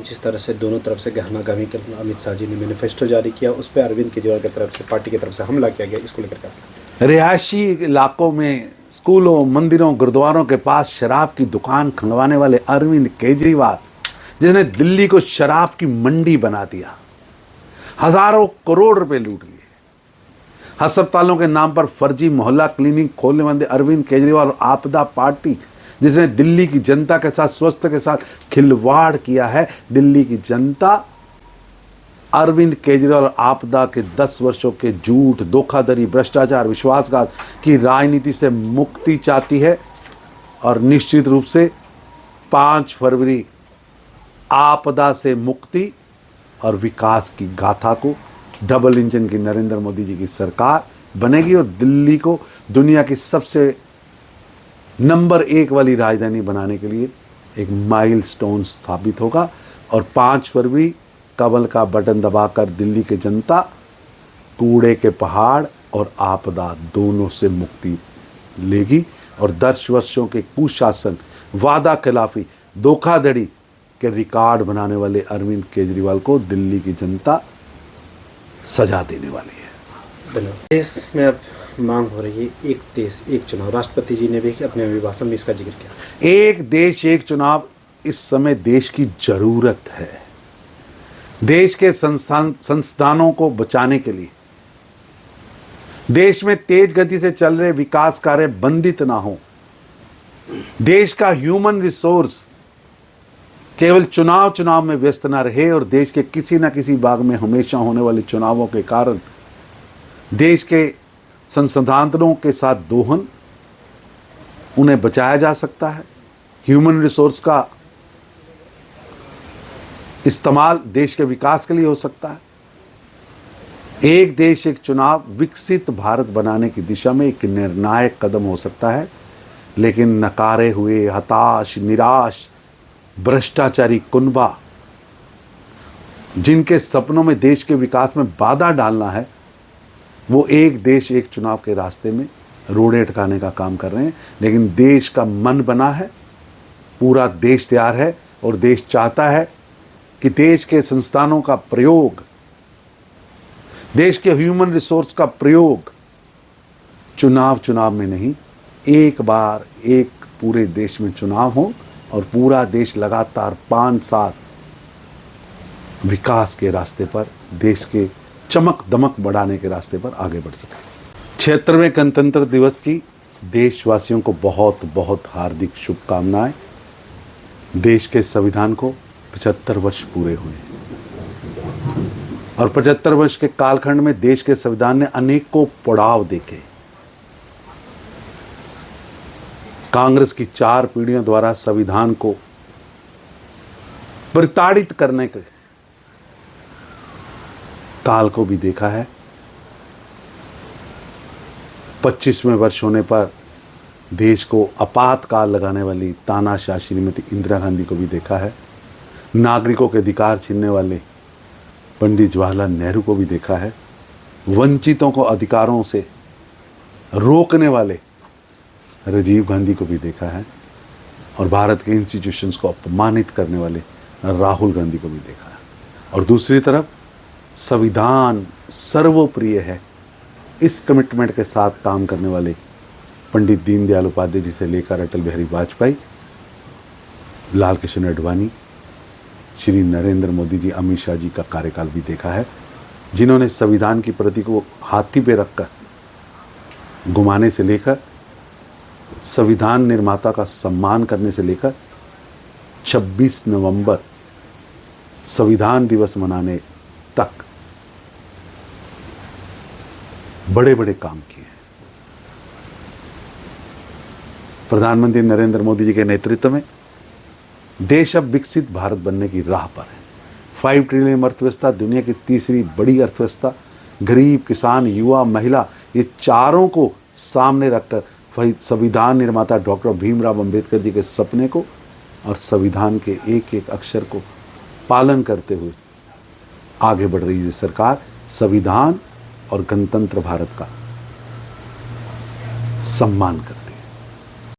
जिस तरह से दोनों तरफ से गहमागहमी कर अमित शाह जी ने मैनिफेस्टो जारी किया, उस पर अरविंद केजरीवाल की तरफ से, पार्टी की तरफ से हमला किया गया, इसको लेकर क्या? रिहायशी इलाकों में स्कूलों, मंदिरों, गुरुद्वारों के पास शराब की दुकान खंगवाने वाले अरविंद केजरीवाल, जिसने दिल्ली को शराब की मंडी बना दिया, हजारों करोड़ रुपए लूट लिए, अस्पतालों के नाम पर फर्जी मोहल्ला क्लिनिक खोलने वाले अरविंद केजरीवाल और आपदा पार्टी, जिसने दिल्ली की जनता के साथ, स्वास्थ्य के साथ खिलवाड़ किया है। दिल्ली की जनता अरविंद केजरीवाल और आपदा के 10 वर्षों के झूठ, धोखाधड़ी, भ्रष्टाचार, विश्वासघात की राजनीति से मुक्ति चाहती है। और निश्चित रूप से 5 फरवरी आपदा से मुक्ति और विकास की गाथा को डबल इंजन की नरेंद्र मोदी जी की सरकार बनेगी और दिल्ली को दुनिया की सबसे नंबर 1 वाली राजधानी बनाने के लिए एक माइलस्टोन स्थापित होगा। और 5 फरवरी कमल का बटन दबाकर दिल्ली की जनता कूड़े के पहाड़ और आपदा दोनों से मुक्ति लेगी और 10 वर्षों के कुशासन, वादा खिलाफी, धोखाधड़ी के रिकॉर्ड बनाने वाले अरविंद केजरीवाल को दिल्ली की जनता सजा देने वाली है। धन्यवाद। देश में अब मांग हो रही है एक देश एक चुनाव। राष्ट्रपति जी ने भी अपने अभिभाषण में इसका जिक्र किया। एक देश एक चुनाव इस समय देश की जरूरत है। देश के संस्थानों को बचाने के लिए, देश में तेज गति से चल रहे विकास कार्य बंदित ना हो, देश का ह्यूमन रिसोर्स केवल चुनाव में व्यस्त ना रहे और देश के किसी न किसी भाग में हमेशा होने वाले चुनावों के कारण देश के संसाधनों के साथ दोहन, उन्हें बचाया जा सकता है। ह्यूमन रिसोर्स का इस्तेमाल देश के विकास के लिए हो सकता है। एक देश एक चुनाव विकसित भारत बनाने की दिशा में एक निर्णायक कदम हो सकता है, लेकिन नकारे हुए, हताश, निराश, भ्रष्टाचारी कुनबा, जिनके सपनों में देश के विकास में बाधा डालना है, वो एक देश एक चुनाव के रास्ते में रोड़े अटकाने का काम कर रहे हैं। लेकिन देश का मन बना है, पूरा देश तैयार है और देश चाहता है कि देश के संस्थानों का प्रयोग, देश के ह्यूमन रिसोर्स का प्रयोग चुनाव में नहीं, एक बार एक पूरे देश में चुनाव हो और पूरा देश लगातार 5 साल विकास के रास्ते पर, देश के चमक दमक बढ़ाने के रास्ते पर आगे बढ़ सके। 76वें गणतंत्र दिवस की देशवासियों को बहुत बहुत हार्दिक शुभकामनाएं। देश के संविधान को 75 वर्ष पूरे हुए और 75 वर्ष के कालखंड में देश के संविधान ने अनेकों पड़ाव देखे। कांग्रेस की 4 पीढ़ियों द्वारा संविधान को प्रताड़ित करने के काल को भी देखा है। 25वें वर्ष होने पर देश को आपातकाल लगाने वाली तानाशाह श्रीमती इंदिरा गांधी को भी देखा है। नागरिकों के अधिकार छीनने वाले पंडित जवाहरलाल नेहरू को भी देखा है। वंचितों को अधिकारों से रोकने वाले राजीव गांधी को भी देखा है और भारत के इंस्टीट्यूशंस को अपमानित करने वाले राहुल गांधी को भी देखा है। और दूसरी तरफ संविधान सर्वोप्रिय है, इस कमिटमेंट के साथ काम करने वाले पंडित दीनदयाल उपाध्याय जी से लेकर अटल बिहारी वाजपेयी, लाल कृष्ण आडवाणी, श्री नरेंद्र मोदी जी, अमित शाह जी का कार्यकाल भी देखा है, जिन्होंने संविधान की प्रति को हाथी पे रखकर घुमाने से लेकर संविधान निर्माता का सम्मान करने से लेकर 26 नवंबर संविधान दिवस मनाने तक बड़े बड़े काम किए। प्रधानमंत्री नरेंद्र मोदी जी के नेतृत्व में देश अब विकसित भारत बनने की राह पर है। 5 ट्रिलियन अर्थव्यवस्था, दुनिया की तीसरी बड़ी अर्थव्यवस्था, गरीब, किसान, युवा, महिला, ये चारों को सामने रखकर संविधान निर्माता डॉक्टर भीमराव अंबेडकर जी के सपने को और संविधान के एक एक अक्षर को पालन करते हुए आगे बढ़ रही है सरकार। संविधान और गणतंत्र भारत का सम्मान कर